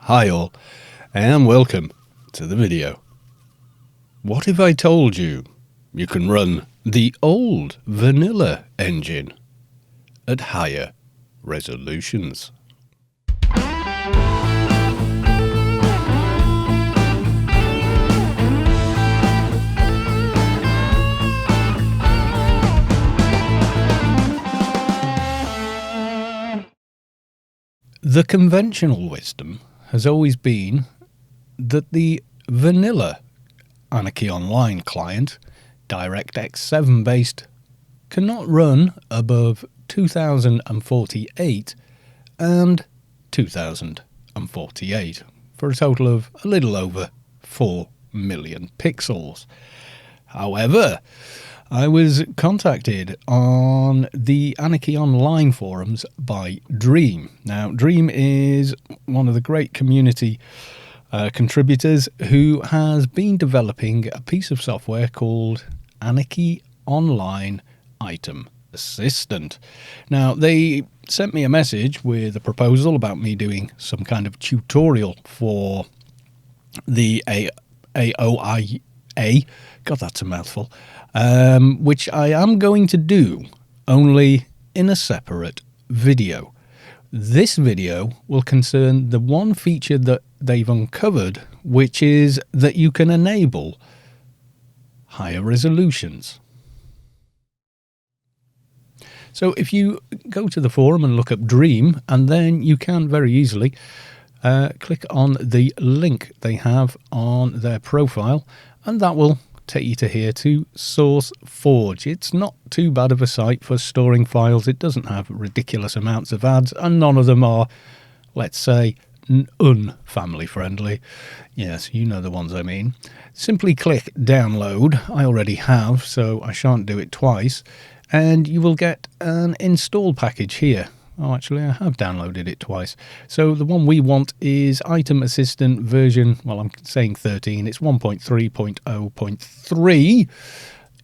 Hi all, and welcome to the video. What if I told you you can run the old vanilla engine at higher resolutions? The conventional wisdom has always been that the vanilla Anarchy Online client, DirectX 7 based, cannot run above 2048 and 2048 for a total of a little over 4 million pixels. However, I was contacted on the Anarchy Online forums by Dream. Now, Dream is one of the great community contributors who has been developing a piece of software called Anarchy Online Item Assistant. Now, they sent me a message with a proposal about me doing some kind of tutorial for the AOIA. God, that's a mouthful. Which I am going to do, only in a separate video. This video will concern the one feature that they've uncovered, which is that you can enable higher resolutions. So if you go to the forum and look up Dream, and then you can very easily click on the link they have on their profile, and that will take you to here to SourceForge. It's not too bad of a site for storing files. It doesn't have ridiculous amounts of ads, and none of them are, let's say, unfamily friendly. Yes, you know the ones I mean. Simply click download. I already have, so I shan't do it twice, and you will get an install package here. Oh, actually, I have downloaded it twice. So the one we want is Item Assistant version, well, I'm saying 13. It's 1.3.0.3.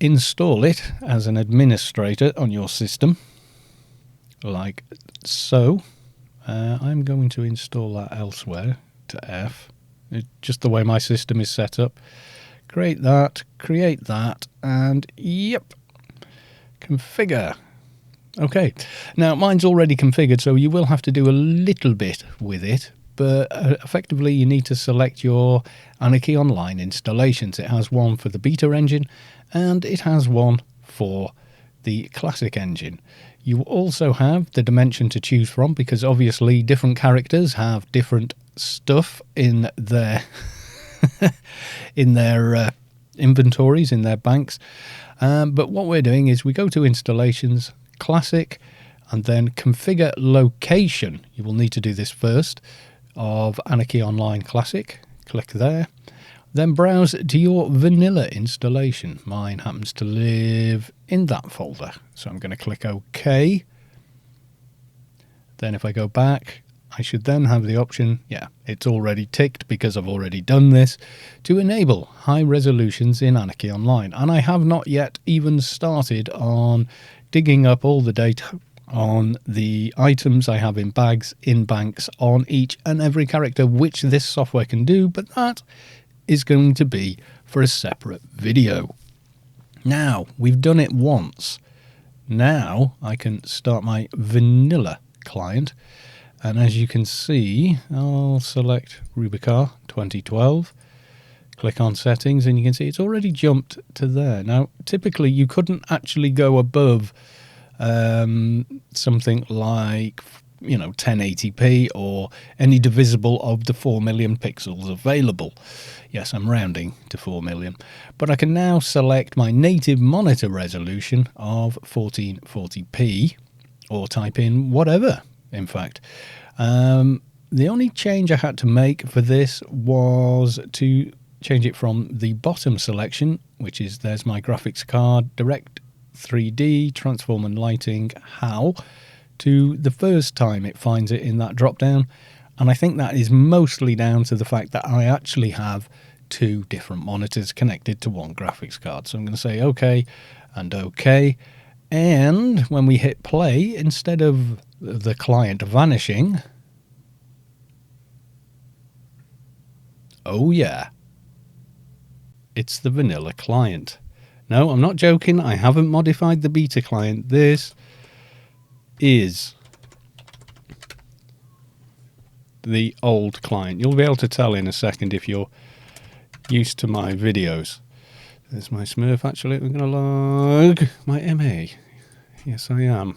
Install it as an administrator on your system, like so. I'm going to install that elsewhere to F. It's just the way my system is set up. Create that, and yep, configure. Okay, now mine's already configured, so you will have to do a little bit with it, but effectively you need to select your Anarchy Online installations. It has one for the beta engine, and it has one for the classic engine. You also have the dimension to choose from, because obviously different characters have different stuff in their inventories, in their banks. But what we're doing is we go to installations, classic, and then configure location. You will need to do this first, of Anarchy Online Classic. Click there, then browse to your vanilla installation. Mine happens to live in that folder, so I'm going to click OK. Then if I go back, I should then have the option, yeah, it's already ticked because I've already done this, to enable high resolutions in Anarchy Online. And I have not yet even started on digging up all the data on the items I have in bags, in banks, on each and every character, which this software can do, but that is going to be for a separate video. Now, we've done it once. Now I can start my vanilla client, and as you can see, I'll select Rubicar 2012, click on settings, and you can see it's already jumped to there. Now, typically you couldn't actually go above something like, 1080p or any divisible of the 4 million pixels available. Yes, I'm rounding to 4 million. But I can now select my native monitor resolution of 1440p, or type in whatever, in fact. The only change I had to make for this was to change it from the bottom selection, which is there's my graphics card, Direct 3D, Transform and Lighting, HAL, to the first time it finds it in that drop down. And I think that is mostly down to the fact that I actually have two different monitors connected to one graphics card. So I'm going to say OK and OK. And when we hit play, instead of the client vanishing, Oh yeah, it's the vanilla client. No, I'm not joking. I haven't modified the beta client. This is the old client. You'll be able to tell in a second if you're used to my videos. There's my Smurf. Actually, I'm going to log my MA. Yes, I am.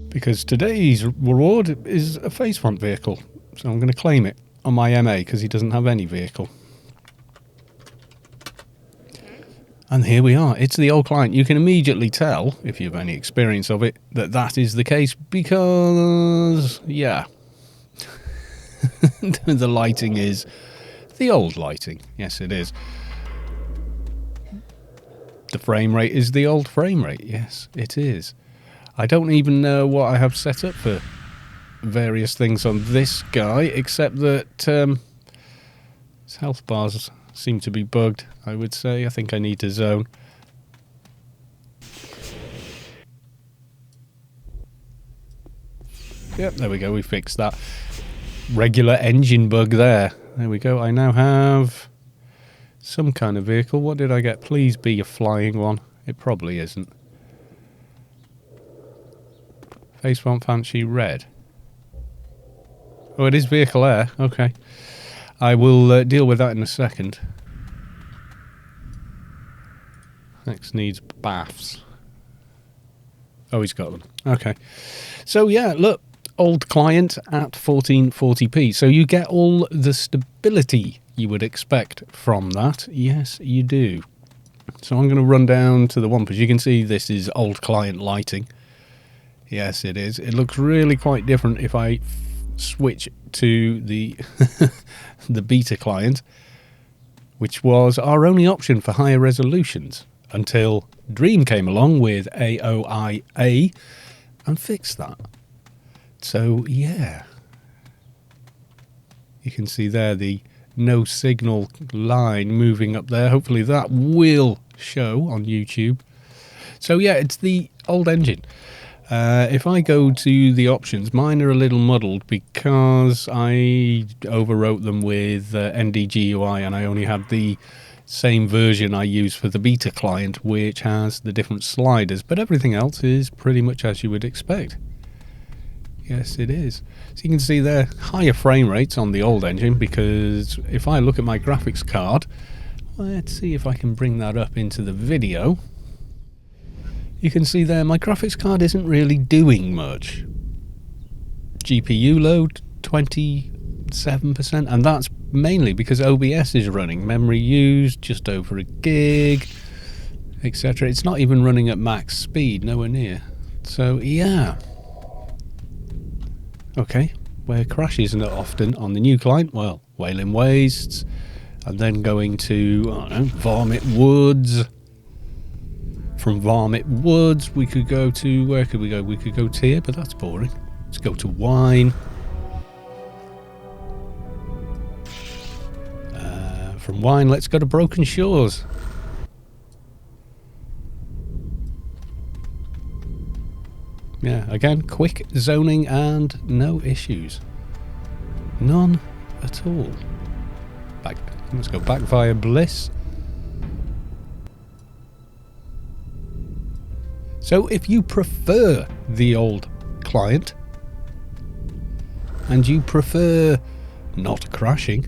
Because today's reward is a face front vehicle. So I'm going to claim it on my MA because he doesn't have any vehicle. And here we are. It's the old client. You can immediately tell, if you have any experience of it, that that is the case because, yeah, the lighting is the old lighting. Yes, it is. The frame rate is the old frame rate. Yes, it is. I don't even know what I have set up for various things on this guy, except that his health bars seem to be bugged, I would say. I think I need to zone. Yep, there we go. We fixed that. Regular engine bug there. There we go. I now have some kind of vehicle. What did I get? Please be a flying one. It probably isn't. Face front fancy red. Oh, it is vehicle air. Okay. I will deal with that in a second. Next needs baths. Oh, he's got them. Okay. So, yeah, look. Old client at 1440p. So you get all the stability you would expect from that. Yes, you do. So I'm going to run down to the one, because you can see this is old client lighting. Yes, it is. It looks really quite different if I switch to the the beta client, which was our only option for higher resolutions until Dream came along with AOIA and fixed that. So, yeah. You can see there the no signal line moving up there. Hopefully that will show on YouTube. So, yeah, it's the old engine. If I go to the options, mine are a little muddled because I overwrote them with NDGUI, and I only had the same version I use for the beta client, which has the different sliders, but everything else is pretty much as you would expect. Yes, it is. So you can see there, higher frame rates on the old engine, because if I look at my graphics card, let's see if I can bring that up into the video. You can see there, my graphics card isn't really doing much. GPU load, 27%, and that's mainly because OBS is running. Memory used, just over a gig, etc. It's not even running at max speed, nowhere near. So, yeah. Okay, where crashes not often on the new client? Well, Wailing Wastes, and then going to, I don't know, Varmint Woods. From Varmint Woods, we could go to, where could we go? We could go to here, but that's boring. Let's go to Wine. From Wine, let's go to Broken Shores. Yeah, again, quick zoning and no issues. None at all. Back. Let's go back via Bliss. So if you prefer the old client and you prefer not crashing,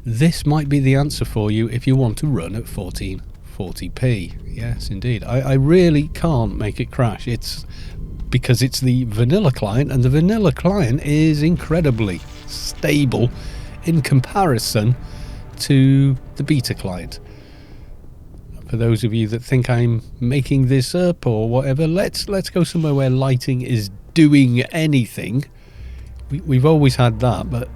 this might be the answer for you if you want to run at 1440p. Yes, indeed. I really can't make it crash. It's because it's the vanilla client, and the vanilla client is incredibly stable in comparison to the beta client. For those of you that think I'm making this up or whatever, let's go somewhere where lighting is doing anything. We've always had that, but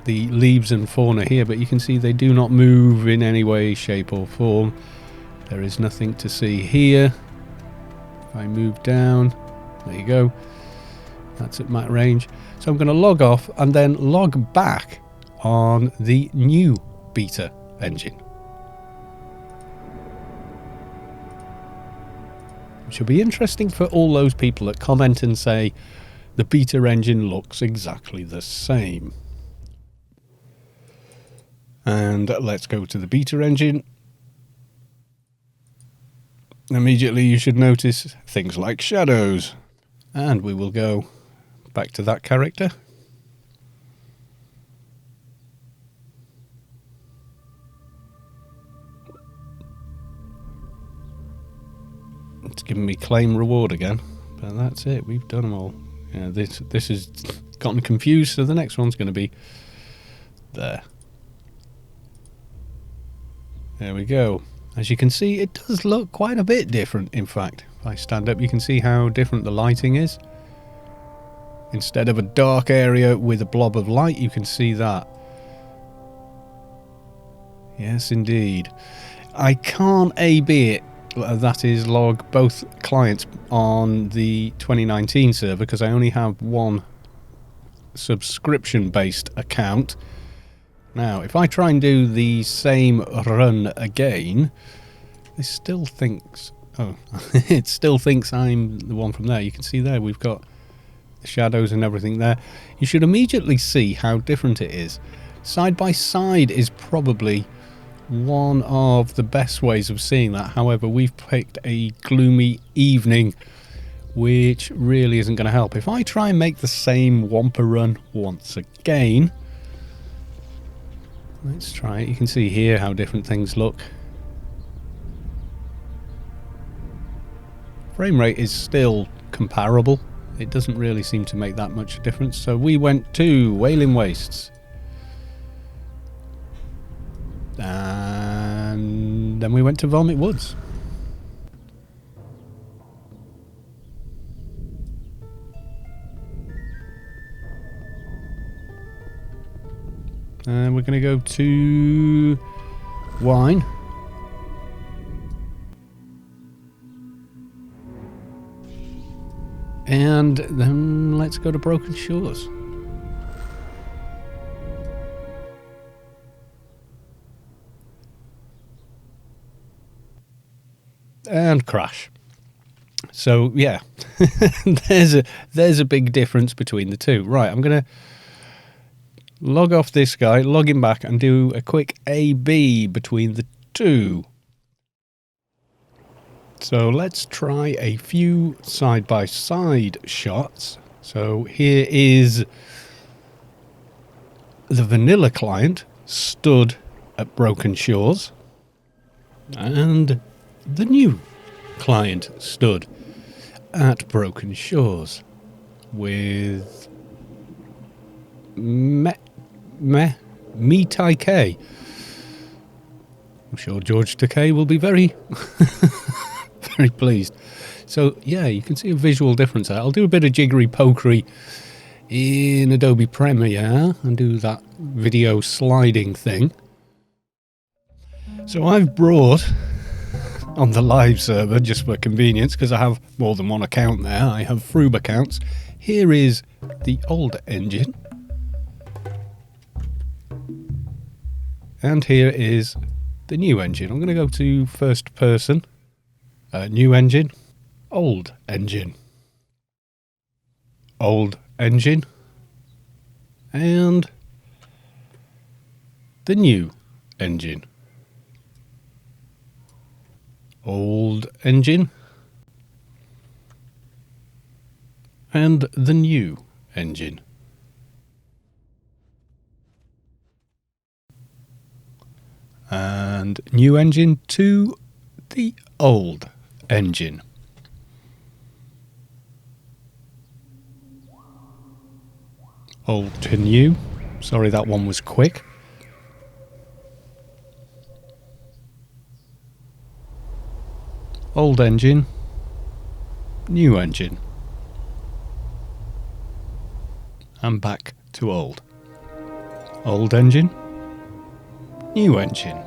the leaves and fauna here, but you can see they do not move in any way, shape or form. There is nothing to see here. If I move down, there you go. That's at max range. So I'm going to log off and then log back on the new beta engine. which will be interesting for all those people that comment and say the beta engine looks exactly the same. And let's go to the beta engine. Immediately you should notice things like shadows. And we will go back to that character. It's giving me claim reward again, but that's it. We've done them all. Yeah, this has gotten confused, so the next one's going to be there. There we go. As you can see, it does look quite a bit different, in fact. If I stand up, you can see how different the lighting is. Instead of a dark area with a blob of light, you can see that. Yes, indeed. I can't A/B it, that is log both clients on the 2019 server, because I only have one subscription-based account. Now, if I try and do the same run again, it still thinks... Oh, it still thinks I'm the one from there. You can see there we've got the shadows and everything there. You should immediately see how different it is. Side by side is probably one of the best ways of seeing that. However, we've picked a gloomy evening, which really isn't going to help. If I try and make the same Wampa run once again... Let's try it. You can see here how different things look. Frame rate is still comparable. It doesn't really seem to make that much difference. So we went to Wailing Wastes. And then we went to Vomit Woods. And we're going to go to Wine. And then let's go to Broken Shores. And Crash. So yeah, there's a big difference between the two. Right, I'm going to log off this guy, log him back, and do a quick A/B between the two. So let's try a few side-by-side shots. So here is the vanilla client stood at Broken Shores, and the new client stood at Broken Shores with Me Takei. I'm sure George Takei will be very very pleased. So yeah, you can see a visual difference there. I'll do a bit of jiggery pokery in Adobe Premiere and do that video sliding thing. So I've brought on the live server, just for convenience, because I have more than one account there. I have Froob accounts. Here is the old engine. And here is the new engine. I'm going to go to first person. New engine. Old engine. Old engine. And the new engine. Old engine. And the new engine. And new engine to the old engine. Old to new. Sorry, that one was quick. Old engine. New engine. And back to old. Old engine. New engine.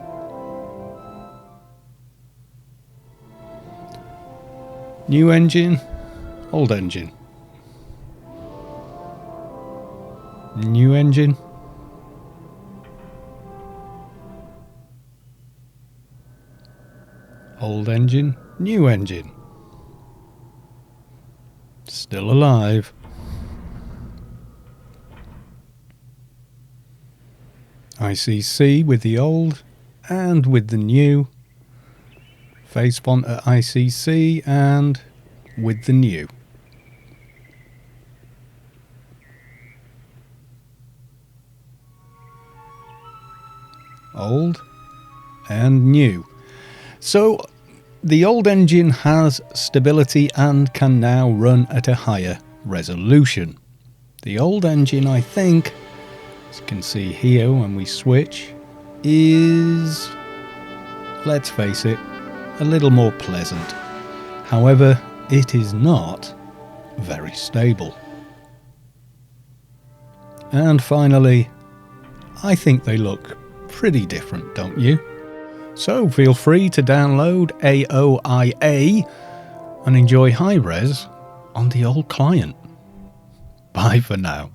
New engine. Old engine. New engine. Old engine. New engine. Still alive. ICC with the old and with the new. Face font at ICC and with the new. Old and new. So the old engine has stability and can now run at a higher resolution. The old engine, I think, as you can see here when we switch, is, let's face it, a little more pleasant. However, it is not very stable. And finally, I think they look pretty different, don't you? So feel free to download AOIA and enjoy high res on the old client. Bye for now.